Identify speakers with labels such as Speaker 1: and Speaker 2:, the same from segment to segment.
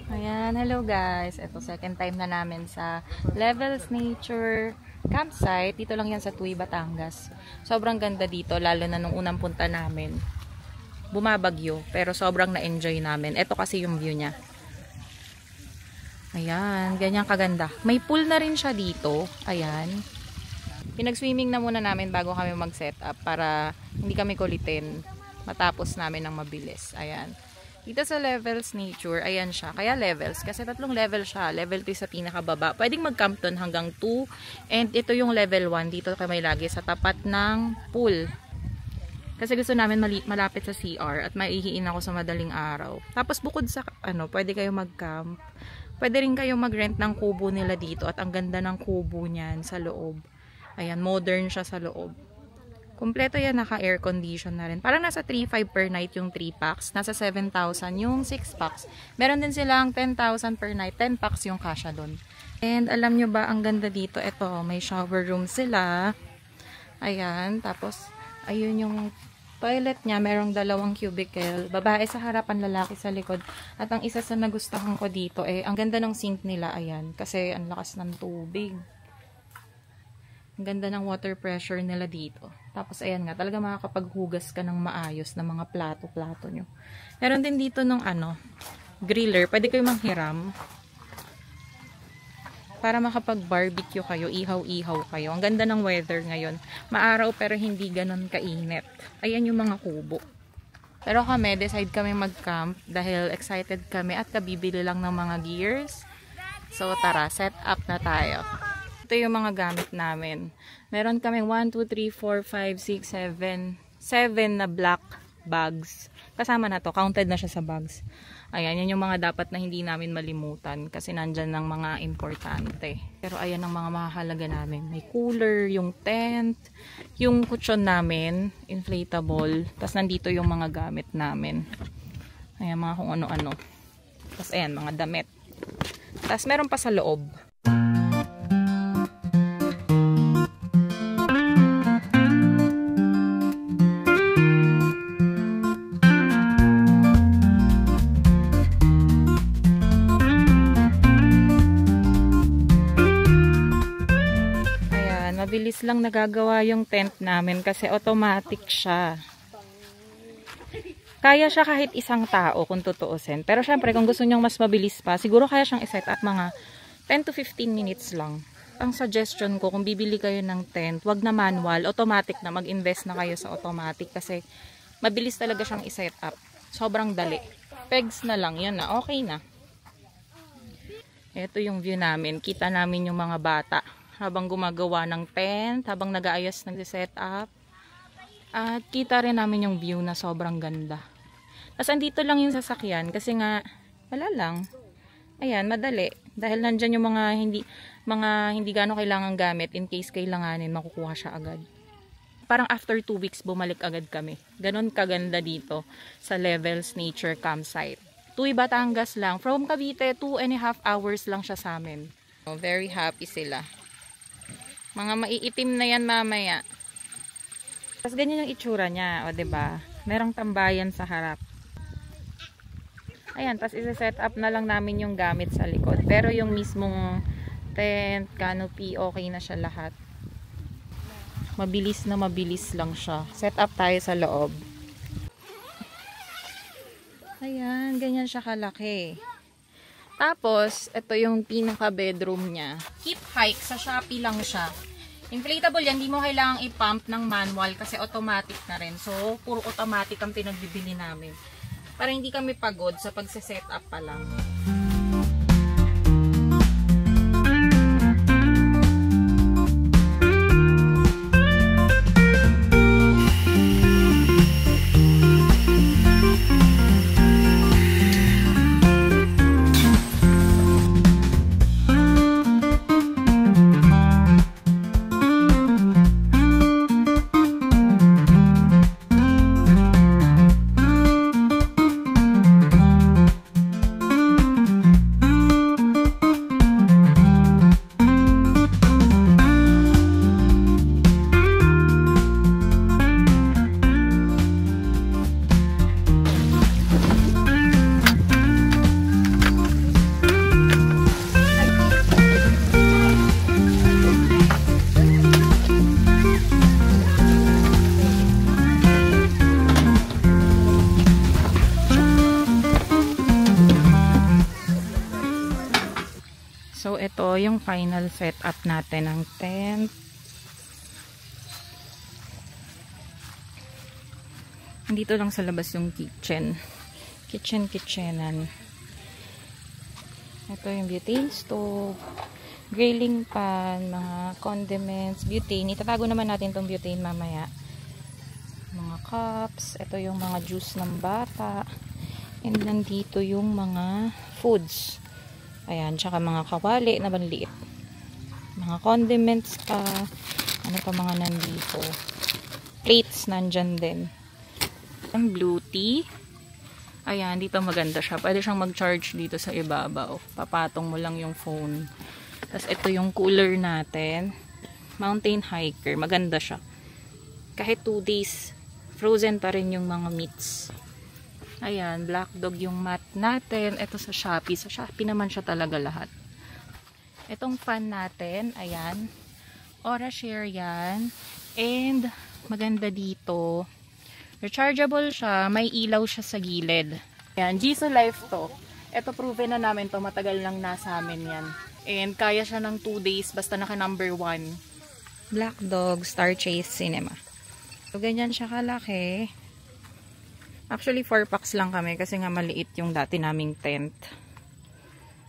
Speaker 1: Ayan, hello guys. Ito, second time na namin sa Levels Nature Campsite. Dito lang yan sa Tuy, Batangas. Sobrang ganda dito, lalo na nung unang punta namin. Bumabagyo, pero sobrang na-enjoy namin. Ito kasi yung view niya. Ayan, ganyan kaganda. May pool na rin siya dito. Ayan. Pinag-swimming na muna namin bago kami mag-set up para hindi kami kulitin. Matapos namin ng mabilis. Ayan. Dito sa Levels Nature, ayan siya. Kaya levels, kasi 3 level siya. Level 2 sa pinakababa. Pwedeng mag-camp doon hanggang 2. And ito yung level 1. Dito kami lagi sa tapat ng pool. Kasi gusto namin malapit sa CR at maihiin ako sa madaling araw. Tapos bukod sa, pwede kayo mag-camp. Pwede rin kayo mag-rent ng kubo nila dito. At ang ganda ng kubo niyan sa loob. Ayan, modern siya sa loob. Kompleto yan, naka-air condition na rin. Parang nasa 3,500 per night yung 3 packs. Nasa 7,000 yung 6 packs. Meron din silang 10,000 per night. 10 packs yung kasya doon. And alam nyo ba, ang ganda dito. Ito, may shower room sila. Ayan. Tapos, ayun yung toilet niya. Merong 2 cubicle. Babae sa harapan, lalaki sa likod. At ang isa sa nagustuhan ko dito, ang ganda ng sink nila. Ayan. Kasi ang lakas ng tubig. Ang ganda ng water pressure nila dito. Tapos ayan nga, talaga makakapaghugas ka ng maayos ng mga plato-plato nyo. Meron din dito nung griller. Pwede kayo manghiram. Para makapag-barbecue kayo, ihaw-ihaw kayo. Ang ganda ng weather ngayon. Maaraw pero hindi ganon kainit. Ayan yung mga kubo. Pero kami, decide kami mag-camp dahil excited kami at kabibili lang ng mga gears. So tara, set up na tayo. Ito yung mga gamit namin. Meron kaming 1, 2, 3, 4, 5, 6, 7 na black bags. Kasama na to. Counted na siya sa bags. Ayan, yan yung mga dapat na hindi namin malimutan. Kasi nandyan ng mga importante. Pero ayan ang mga mahalaga namin. May cooler, yung tent, yung kutsyon namin, inflatable. Tapos nandito yung mga gamit namin. Ayan, mga kung ano-ano. Tapos ayan, mga damit. Tapos meron pa sa loob. Mabilis lang nagagawa yung tent namin kasi automatic siya. Kaya siya kahit isang tao kung tutuusin. Pero syempre kung gusto nyong mas mabilis pa, siguro kaya siyang iset up mga 10 to 15 minutes lang. Ang suggestion ko kung bibili kayo ng tent, wag na manual, automatic na, mag-invest na kayo sa automatic kasi mabilis talaga siyang iset up. Sobrang dali. Pegs na lang, yan na, okay na. Ito yung view namin. Kita namin yung mga bata habang gumagawa ng tent, habang nag-aayos, nag-set up. At kita rin namin yung view na sobrang ganda. Tapos andito lang yung sasakyan kasi nga, wala lang. Ayan, madali. Dahil nandyan yung mga hindi gano'ng kailangan gamit, in case kailanganin, makukuha siya agad. Parang after 2 weeks, bumalik agad kami. Ganon kaganda dito sa Levels Nature Campsite. Tuy, Batangas lang. From Cavite, 2.5 hours lang siya sa amin. Very happy sila. Mga maiitim na yan mamaya. Tapos ganyan yung itsura niya, o diba? Merong tambayan sa harap. Ayan, tapos isa-set up na lang namin yung gamit sa likod. Pero yung mismong tent, canopy, okay na siya lahat. Mabilis na mabilis lang siya. Set up tayo sa loob. Ayan, ganyan siya kalaki. Tapos, ito yung pinaka-bedroom niya. Keep hike, sa Shopee lang siya. Inflatable yan, hindi mo kailangang i-pump ng manual kasi automatic na rin. So, puro automatic ang pinagbibili namin. Para hindi kami pagod sa pagse-set up pa lang. ito yung final setup natin ng tent. Dito lang sa labas yung kitchenan. Ito yung butane stove, grilling pan, mga condiments, butane. Itatago naman natin tong butane mamaya. Mga cups, ito yung mga juice ng bata. And nandito yung mga foods. Ayan, tsaka mga kawali na banliit. Mga condiments pa. Ano pa mga nandito? Plates nandyan din. Ang blue tea. Ayan, dito maganda siya. Pwede siyang mag-charge dito sa ibabaw. Papatong mo lang yung phone. Tapos ito yung cooler natin. Mountain hiker. Maganda siya. Kahit 2 days, frozen pa rin yung mga meats. Ayan, black dog yung mat natin. Ito sa Shopee. Sa Shopee naman siya talaga lahat. Itong fan natin, ayan. Orashare yan. And, maganda dito. Rechargeable siya. May ilaw siya sa gilid. Ayan, Jisoo Life to. Ito, proven na namin to. Matagal lang nasa amin yan. And, kaya siya ng 2 days. Basta naka number 1. Black Dog Star Chase Cinema. So, ganyan siya kalaki. Actually, 4 packs lang kami kasi nga maliit yung dati naming tent.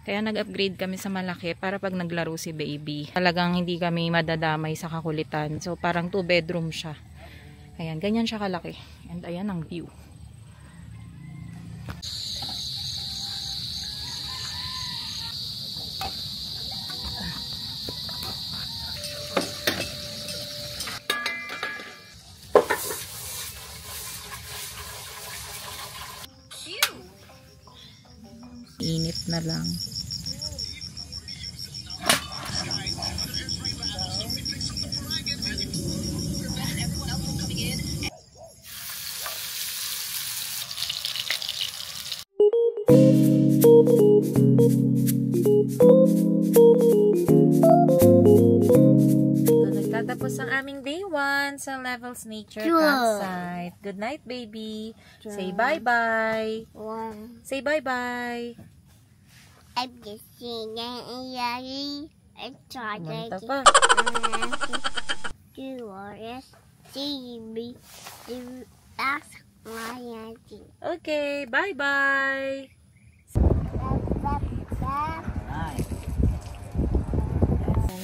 Speaker 1: Kaya nag-upgrade kami sa malaki para pag naglaro si baby. Talagang hindi kami madadamay sa kakulitan. So, parang 2 bedroom siya. Ayan, ganyan siya kalaki. And ayan ang view. Init na lang. Nagtatapos ang aming day 1 sa Levels Nature Campsite. Good night, baby. Say bye-bye. Say bye-bye.
Speaker 2: I'm just singing and trying
Speaker 1: Manta pa.
Speaker 2: to see me to ask my auntie.
Speaker 1: Okay, bye-bye.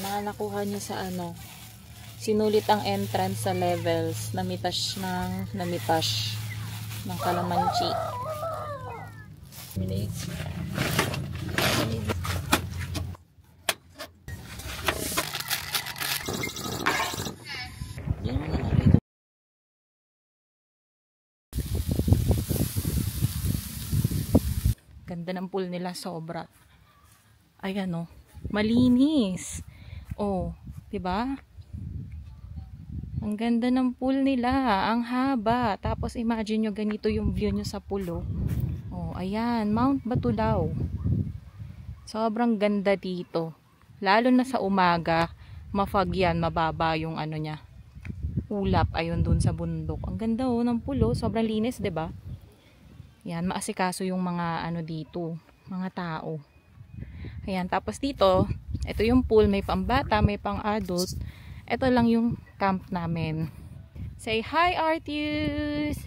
Speaker 1: Mga nakuha niyo sa ano, sinulit ang entrance sa Levels, namitash ng Kalamanchi. Minutes. Ganda ng pool nila, sobra. Ayan oh, malinis. Oh, 'di ba? Ang ganda ng pool nila, ang haba. Tapos imagine nyo ganito yung view nyo sa pool. Oh, ayan, Mount Batulaw. Sobrang ganda dito. Lalo na sa umaga, mafog yan, mababa yung ano niya. Ulap ayun dun sa bundok. Ang ganda oh ng pool, sobrang linis, 'di ba? Yan, maasikaso yung mga ano dito, mga tao. Ayan, tapos dito, ito yung pool, may pambata, may pang-adult. Ito lang yung camp namin. Say hi, Artius!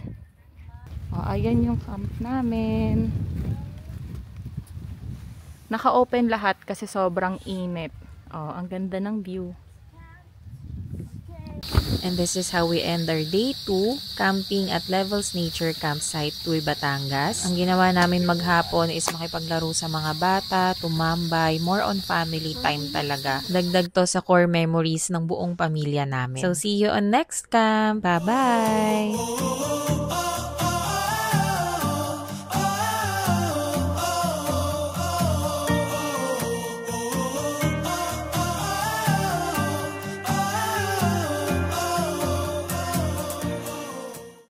Speaker 1: O, ayan yung camp namin. Naka-open lahat kasi sobrang init. O, ang ganda ng view. And this is how we end our day 2 camping at Levels Nature Campsite, Tuy, Batangas. Ang ginawa namin maghapon is makipaglaro sa mga bata, tumambay, more on family time talaga. Dagdag to sa core memories ng buong pamilya namin. So see you on next camp. Bye-bye!